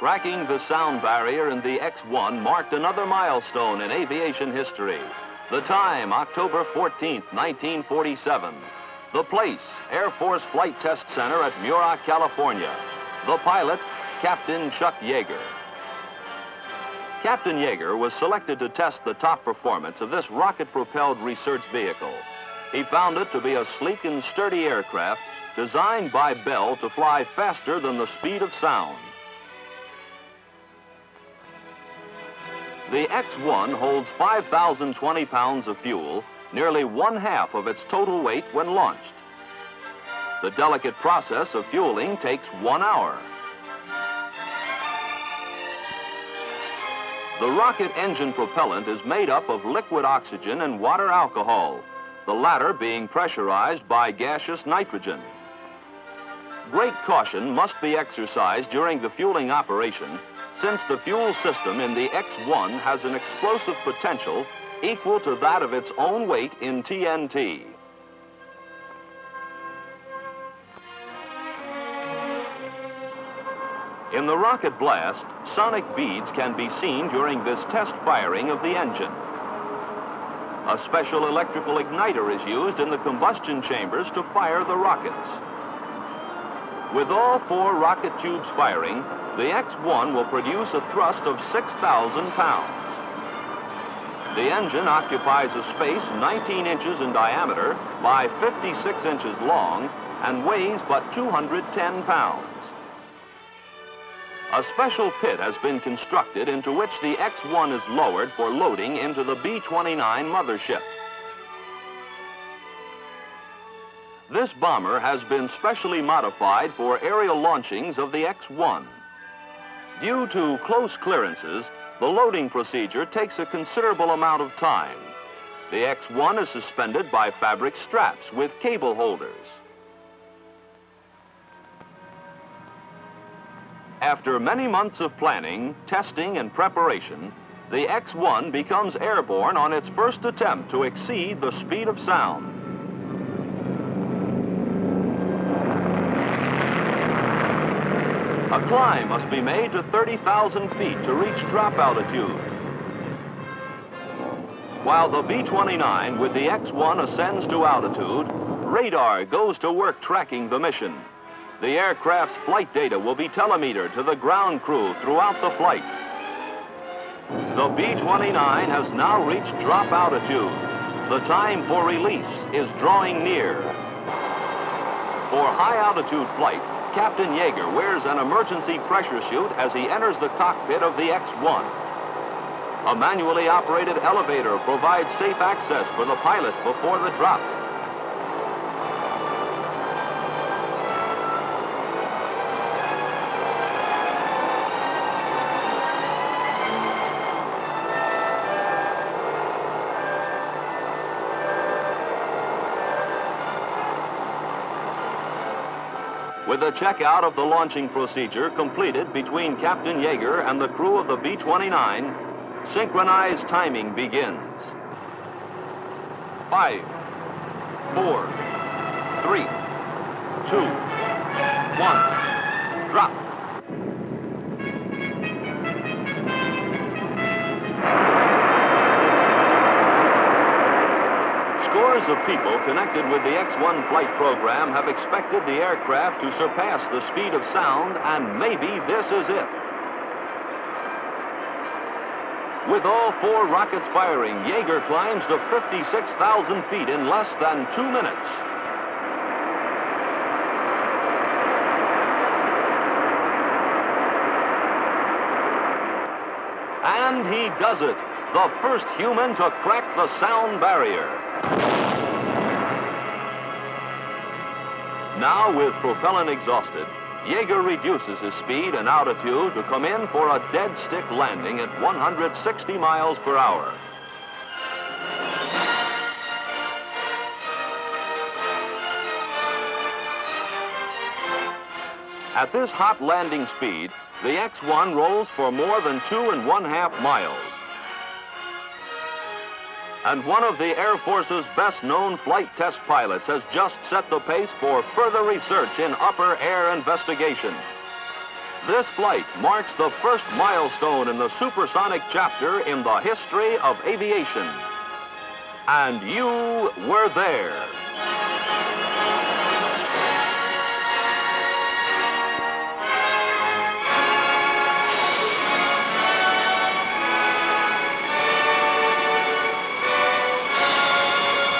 Cracking the sound barrier in the X-1 marked another milestone in aviation history. The time, October 14th, 1947. The place, Air Force Flight Test Center at Muroc, California. The pilot, Captain Chuck Yeager. Captain Yeager was selected to test the top performance of this rocket-propelled research vehicle. He found it to be a sleek and sturdy aircraft designed by Bell to fly faster than the speed of sound. The X-1 holds 5,020 pounds of fuel, nearly 1/2 of its total weight when launched. The delicate process of fueling takes 1 hour. The rocket engine propellant is made up of liquid oxygen and water alcohol, the latter being pressurized by gaseous nitrogen. Great caution must be exercised during the fueling operation, since the fuel system in the X-1 has an explosive potential equal to that of its own weight in TNT. In the rocket blast, sonic beads can be seen during this test firing of the engine. A special electrical igniter is used in the combustion chambers to fire the rockets. With all 4 rocket tubes firing, the X-1 will produce a thrust of 6,000 pounds. The engine occupies a space 19 inches in diameter by 56 inches long and weighs but 210 pounds. A special pit has been constructed into which the X-1 is lowered for loading into the B-29 Mothership. This bomber has been specially modified for aerial launchings of the X-1. Due to close clearances, the loading procedure takes a considerable amount of time. The X-1 is suspended by fabric straps with cable holders. After many months of planning, testing, and preparation, the X-1 becomes airborne on its first attempt to exceed the speed of sound. A climb must be made to 30,000 feet to reach drop altitude. While the B-29 with the X-1 ascends to altitude, radar goes to work tracking the mission. The aircraft's flight data will be telemetered to the ground crew throughout the flight. The B-29 has now reached drop altitude. The time for release is drawing near. For high-altitude flight, Captain Yeager wears an emergency pressure suit as he enters the cockpit of the X-1. A manually operated elevator provides safe access for the pilot before the drop. With the checkout of the launching procedure completed between Captain Yeager and the crew of the B-29, synchronized timing begins. 5, 4, 3, 2, 1, drop. Scores of people connected with the X-1 flight program have expected the aircraft to surpass the speed of sound, and maybe this is it. With all 4 rockets firing, Yeager climbs to 56,000 feet in less than 2 minutes. And he does it, the first human to crack the sound barrier. Now, with propellant exhausted, Yeager reduces his speed and altitude to come in for a dead stick landing at 160 miles per hour. At this hot landing speed, the X-1 rolls for more than 2½ miles. And one of the Air Force's best-known flight test pilots has just set the pace for further research in upper air investigation. This flight marks the first milestone in the supersonic chapter in the history of aviation. And you were there.